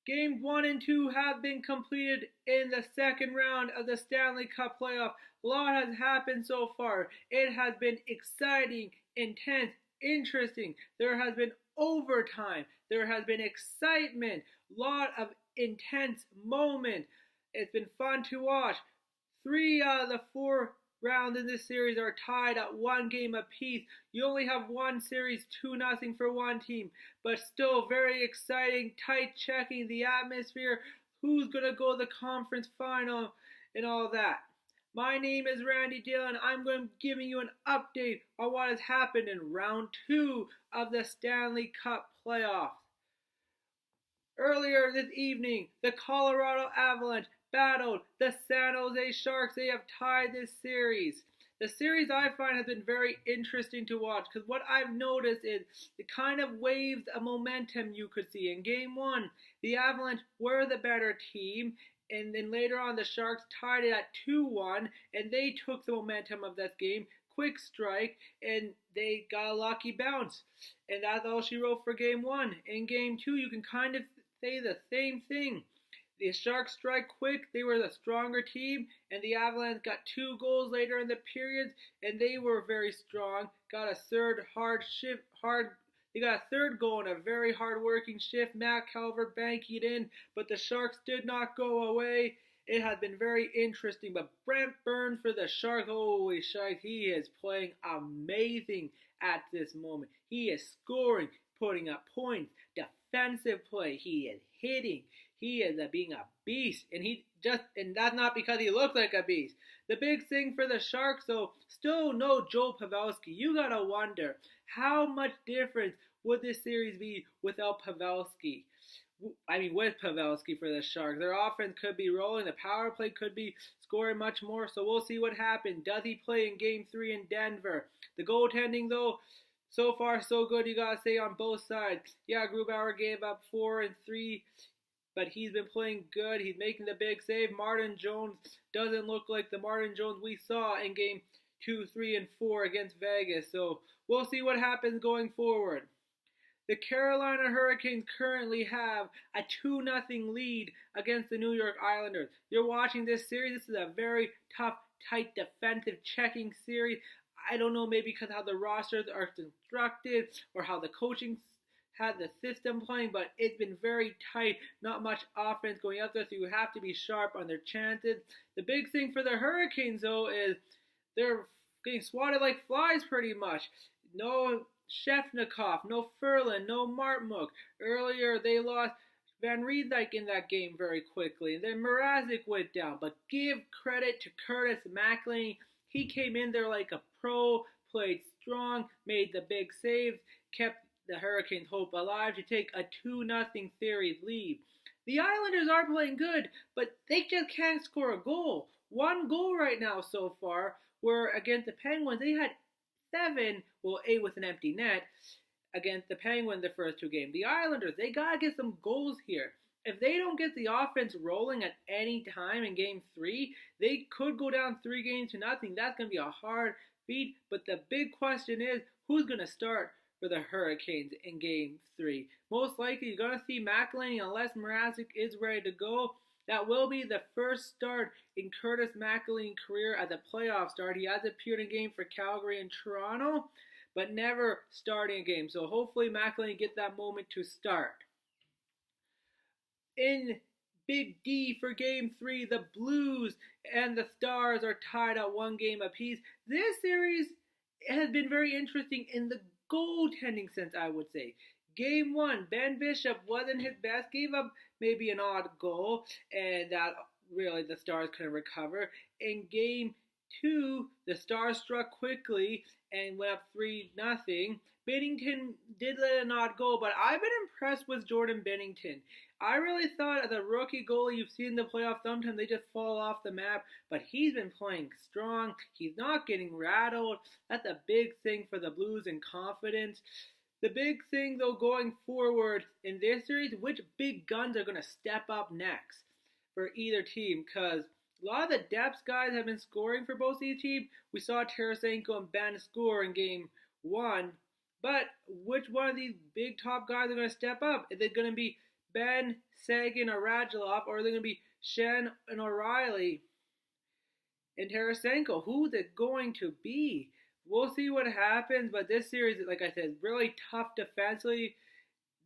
Games 1 and 2 have been completed in the second round of the Stanley Cup Playoffs. A lot has happened so far. It has been exciting, intense, interesting. There has been overtime. There has been excitement. A lot of intense moments. It's been fun to watch. Three out of the four rounds in this series are tied at one game apiece. You only have one series, 2-0 for one team, but still very exciting, tight checking, the atmosphere, who's going to go to the conference final, and all that. My name is Randy Dillon. I'm going to be giving you an update on what has happened in round 2 of the Stanley Cup Playoffs. Earlier this evening, the Colorado Avalanche battled the San Jose Sharks. They have tied this series. The series I find has been very interesting to watch because what I've noticed is it kind of waves a momentum you could see. In game 1, the Avalanche were the better team, and then later on the Sharks tied it at 2-1, and they took the momentum of that game. Quick strike, and they got a lucky bounce. And that's all she wrote for game 1. In game 2, you can kind of say the same thing. The Sharks strike quick, they were the stronger team, and the Avalanche got 2 goals later in the periods, and they were very strong. Got a third they got a third goal in a very hard-working shift. Matt Calvert banked it in, but the Sharks did not go away. It has been very interesting, but Brent Burns for the Sharks, holy shite, he is playing amazing at this moment. He is scoring, putting up points, defensive play, he is hitting. He is being a beast, and that's not because he looks like a beast. The big thing for the Sharks, though, still no Joe Pavelski. You gotta wonder how much difference would this series be without Pavelski? With Pavelski for the Sharks. Their offense could be rolling. The power play could be scoring much more. So we'll see what happens. Does he play in Game 3 in Denver? The goaltending, though, so far so good. You gotta say on both sides. Yeah, Grubauer gave up 4 and 3. But he's been playing good. He's making the big save. Martin Jones doesn't look like the Martin Jones we saw in game 2, 3, and 4 against Vegas. So we'll see what happens going forward. The Carolina Hurricanes currently have a 2-0 lead against the New York Islanders. You're watching this series. This is a very tough, tight, defensive checking series. I don't know, maybe because how the rosters are constructed or how the coaching had the system playing, but it's been very tight. Not much offense going out there, so you have to be sharp on their chances. The big thing for the Hurricanes, though, is they're getting swatted like flies pretty much. No Shefnikov, no Ferland, no Martmuk. Earlier, they lost Van Riemsdyk in that game very quickly, and then Mrazek went down. But give credit to Curtis McElhinney. He came in there like a pro, played strong, made the big saves, kept the Hurricanes' hope alive to take a 2-0 series lead. The Islanders are playing good, but they just can't score a goal. 1 goal right now so far, where against the Penguins, they had 7, 8 with an empty net, against the Penguins the first 2 games. The Islanders, they gotta get some goals here. If they don't get the offense rolling at any time in Game 3, they could go down 3-0. That's gonna be a hard feat, but the big question is, who's gonna start for the Hurricanes in Game 3. Most likely you're going to see McElhinney unless Mrazek is ready to go. That will be the first start in Curtis McElhinney's career as a playoff start. He has appeared in game for Calgary and Toronto, but never starting a game. So hopefully McElhinney gets that moment to start. In Big D for Game 3, the Blues and the Stars are tied at 1 game apiece. This series has been very interesting in the goaltending sense, I would say. Game 1, Ben Bishop wasn't his best, gave up maybe an odd goal, and that really the Stars couldn't recover. In Game 2, the Stars struck quickly and went up 3-0. Binnington did let an odd goal, but I've been impressed with Jordan Binnington. I really thought as a rookie goalie, you've seen in the playoffs, sometimes they just fall off the map, but he's been playing strong. He's not getting rattled. That's a big thing for the Blues and confidence. The big thing, though, going forward in this series, which big guns are going to step up next for either team, because a lot of the depth guys have been scoring for both these teams. We saw Tarasenko and Ben score in Game 1, but which one of these big top guys are going to step up? Is it going to be Ben, Sagan, or Radulov, or are they going to be Shen and O'Reilly and Tarasenko? Who's it going to be? We'll see what happens, but this series, like I said, is really tough defensively.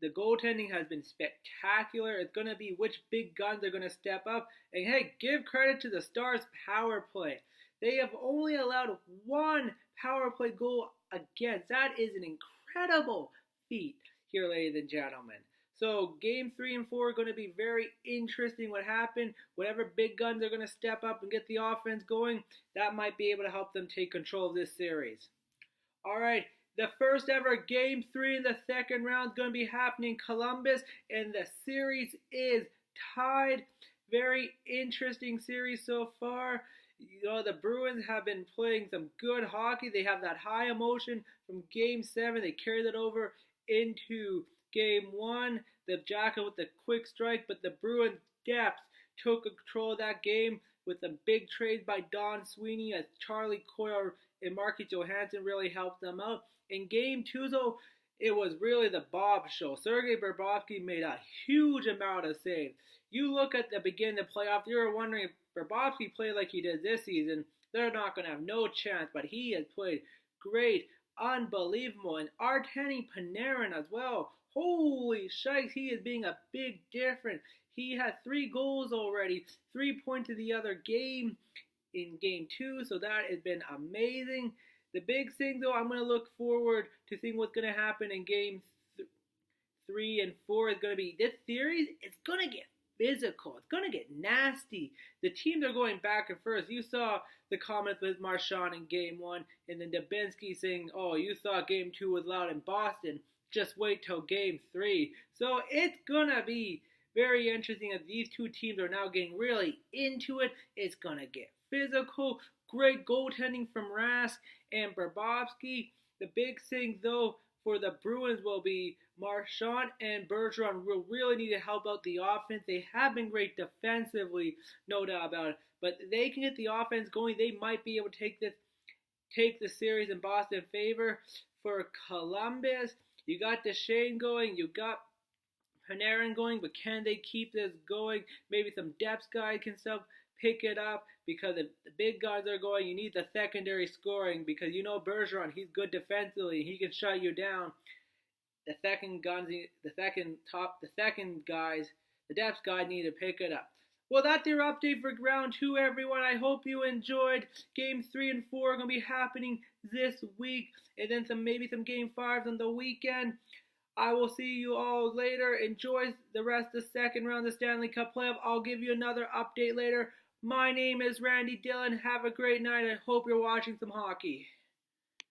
The goaltending has been spectacular. It's going to be which big guns are going to step up. And hey, give credit to the Stars' power play. They have only allowed one power play goal against. That is an incredible feat here, ladies and gentlemen. So game 3 and 4 are going to be very interesting what happened. Whatever big guns are going to step up and get the offense going, that might be able to help them take control of this series. All right. The first ever Game 3 in the second round is going to be happening in Columbus, and the series is tied. Very interesting series so far. You know, the Bruins have been playing some good hockey. They have that high emotion from Game 7. They carried it over into Game 1. The Jackets with the quick strike, but the Bruins depth took control of that game with some big trades by Don Sweeney as Charlie Coyle and Marcus Johansson really helped them out. In Game 2, though, it was really the Bob show. Sergei Bobrovsky made a huge amount of saves. You look at the beginning of the playoffs, you're wondering if Bobrovsky played like he did this season, they're not going to have no chance, but he has played great, unbelievable. And Artemi Panarin as well. Holy shikes, he is being a big difference. He had 3 goals already, 3 points in the other game in Game 2, so that has been amazing. The big thing, though, I'm going to look forward to seeing what's going to happen in Game 3 and 4 is going to be this series. It's going to get physical. It's going to get nasty. The teams are going back and forth. You saw the comments with Marchand in Game 1, and then Dubinsky saying, oh, you thought Game 2 was loud in Boston. Just wait till Game 3. So it's going to be very interesting as these two teams are now getting really into it. It's going to get physical. Great goaltending from Rask and Bobrovsky. The big thing, though, for the Bruins will be Marchand and Bergeron will really need to help out the offense. They have been great defensively, no doubt about it. But they can get the offense going. They might be able to take the series in Boston's favor. For Columbus, you got Duchesne going. You got Panarin going. But can they keep this going? Maybe some depth guy can pick it up, because if the big guys are going, you need the secondary scoring, because you know Bergeron, he's good defensively, he can shut you down. The second guys, the depth guys need to pick it up. Well, that's your update for round 2, everyone. I hope you enjoyed. Game 3 and 4 are going to be happening this week, and then maybe some Game 5s on the weekend. I will see you all later. Enjoy the rest of the second round of the Stanley Cup Playoffs. I'll give you another update later. My name is Randy Dillon. Have a great night. I hope you're watching some hockey.